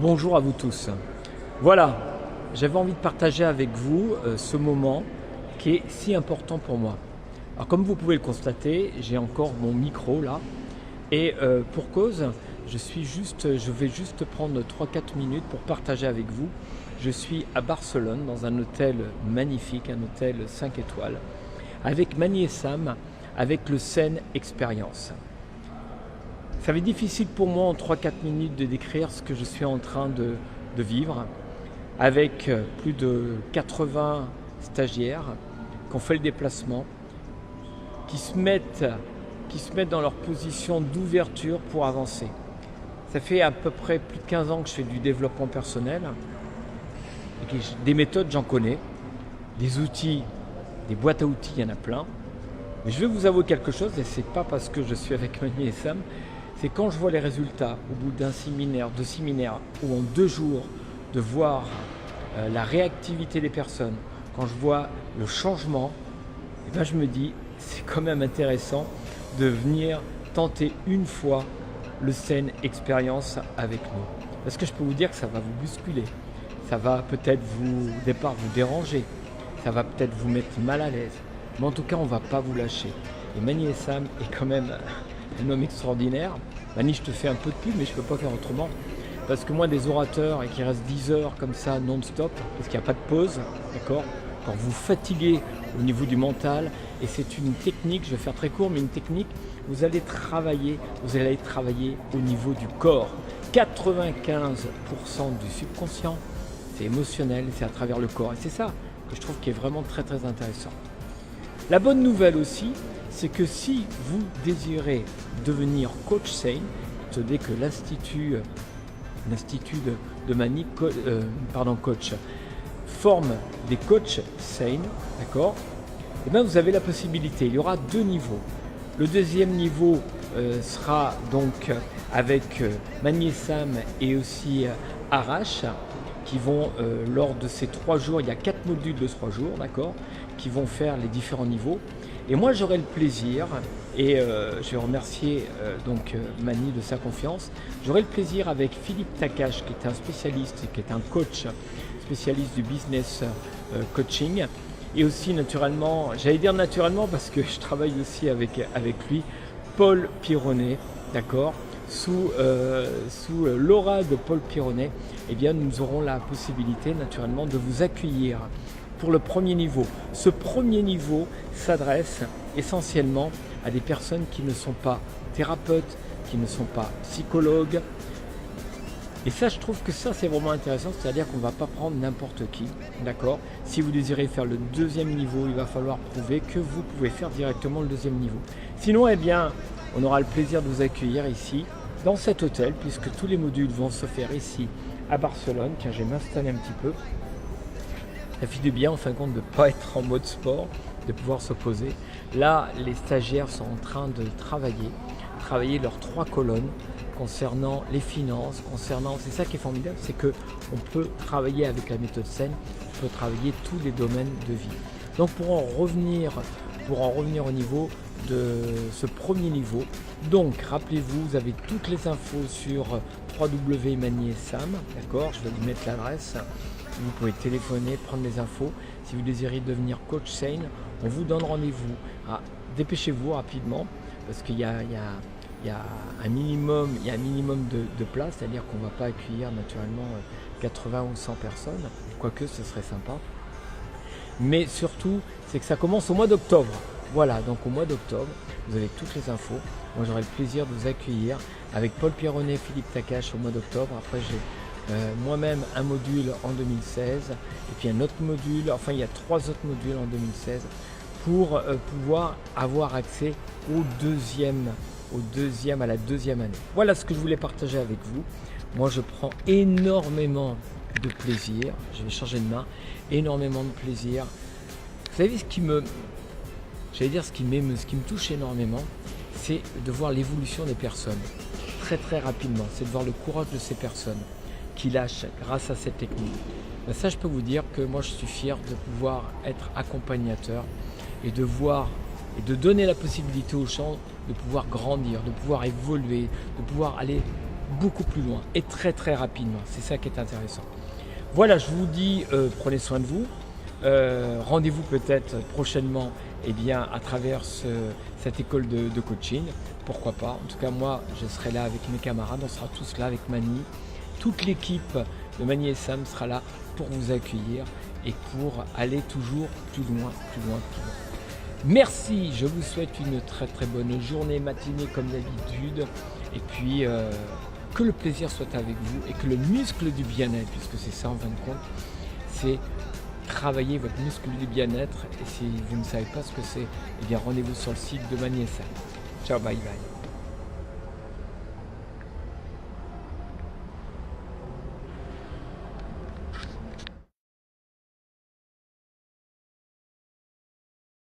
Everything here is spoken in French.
Bonjour à vous tous. Voilà, j'avais envie de partager avec vous ce moment qui est si important pour moi. Alors comme vous pouvez le constater, j'ai encore mon micro là et pour cause, je vais juste prendre 3-4 minutes pour partager avec vous. Je suis à Barcelone dans un hôtel magnifique, un hôtel 5 étoiles avec Mani et Sam, avec le Zen Experience. Ça va être difficile pour moi en 3-4 minutes de décrire ce que je suis en train de vivre avec plus de 80 stagiaires qui ont fait le déplacement, qui se mettent dans leur position d'ouverture pour avancer. Ça fait à peu près plus de 15 ans que je fais du développement personnel. Et des méthodes, j'en connais. Des outils, des boîtes à outils, il y en a plein. Mais je vais vous avouer quelque chose, et c'est pas parce que je suis avec Mani et Sam, c'est quand je vois les résultats au bout d'un séminaire, 2 séminaires, ou en 2 jours, de voir la réactivité des personnes, quand je vois le changement, et ben je me dis, c'est quand même intéressant de venir tenter une fois le Zen Experience avec nous. Parce que je peux vous dire que ça va vous bousculer, ça va peut-être au départ vous déranger, ça va peut-être vous mettre mal à l'aise, mais en tout cas on ne va pas vous lâcher. Et Mani et Sam est quand même un homme extraordinaire. Mani, je te fais un peu de pub, mais je ne peux pas faire autrement. Parce que moi, des orateurs et qui restent 10 heures comme ça non-stop, parce qu'il n'y a pas de pause, d'accord, quand vous fatiguez au niveau du mental, et c'est une technique, je vais faire très court, mais une technique, vous allez travailler au niveau du corps. 95% du subconscient, c'est émotionnel, c'est à travers le corps. Et c'est ça que je trouve qui est vraiment très très intéressant. La bonne nouvelle aussi, c'est que si vous désirez devenir coach Zen, étant donné que l'Institut de Mani coach forme des coachs Zen, d'accord, et bien vous avez la possibilité, il y aura 2 niveaux. Le deuxième niveau sera donc avec Mani et Sam et aussi Arash, qui vont, lors de ces 3 jours, il y a 4 modules de 3 jours, d'accord, qui vont faire les différents niveaux. Et moi, j'aurai le plaisir, et je vais remercier Mani de sa confiance, j'aurai le plaisir avec Philippe Takash, qui est un spécialiste, qui est un coach, spécialiste du business coaching, et aussi naturellement, j'allais dire naturellement parce que je travaille aussi avec lui, Paul Pironnet, d'accord, sous l'aura de Paul Pironnet, eh bien nous aurons la possibilité naturellement de vous accueillir pour le premier niveau. Ce premier niveau s'adresse essentiellement à des personnes qui ne sont pas thérapeutes, qui ne sont pas psychologues. Et ça, je trouve que ça, c'est vraiment intéressant, c'est-à-dire qu'on ne va pas prendre n'importe qui, d'accord. Si vous désirez faire le 2e niveau, il va falloir prouver que vous pouvez faire directement le 2e niveau. Sinon, eh bien, on aura le plaisir de vous accueillir ici, dans cet hôtel, puisque tous les modules vont se faire ici, à Barcelone. Tiens, je vais m'installer un petit peu. Ça fait du bien, en fin de compte, de ne pas être en mode sport, de pouvoir se poser. Là, les stagiaires sont en train de travailler leurs 3 colonnes concernant les finances, c'est ça qui est formidable, c'est qu'on peut travailler avec la méthode Zen, on peut travailler tous les domaines de vie. Donc pour en revenir au niveau de ce premier niveau, donc rappelez-vous, vous avez toutes les infos sur www.mani et Sam, d'accord, je vais vous mettre l'adresse. Vous pouvez téléphoner, prendre les infos. Si vous désirez devenir coach Zen, on vous donne rendez-vous. Dépêchez-vous rapidement parce qu'il y a un minimum de place, c'est-à-dire qu'on ne va pas accueillir naturellement 80 ou 100 personnes, quoique ce serait sympa. Mais surtout, c'est que ça commence au mois d'octobre. Voilà, donc au mois d'octobre, vous avez toutes les infos. Moi, j'aurai le plaisir de vous accueillir avec Paul Pironnet et Philippe Takash au mois d'octobre. Après, j'ai moi-même un module en 2016 et puis un autre module, enfin il y a 3 autres modules en 2016 pour pouvoir avoir accès à la 2e année. Voilà ce que je voulais partager avec vous. Moi je prends énormément de plaisir, je vais changer de main, énormément de plaisir. Vous savez ce qui me touche énormément, c'est de voir l'évolution des personnes très très rapidement, c'est de voir le courage de ces personnes qui lâchent grâce à cette technique. Ben ça, je peux vous dire que moi, je suis fier de pouvoir être accompagnateur et de voir et de donner la possibilité aux gens de pouvoir grandir, de pouvoir évoluer, de pouvoir aller beaucoup plus loin et très très rapidement. C'est ça qui est intéressant. Voilà, je vous dis, prenez soin de vous. Rendez-vous peut-être prochainement à travers cette école de coaching. Pourquoi pas. En tout cas, moi, je serai là avec mes camarades. On sera tous là avec Mani. Toute l'équipe de Mani et Sam sera là pour vous accueillir et pour aller toujours plus loin, plus loin, plus loin. Merci, je vous souhaite une très très bonne journée, matinée comme d'habitude. Et puis, que le plaisir soit avec vous et que le muscle du bien-être, puisque c'est ça en fin de compte, c'est travailler votre muscle du bien-être. Et si vous ne savez pas ce que c'est, rendez-vous sur le site de Mani et Sam. Ciao, bye bye.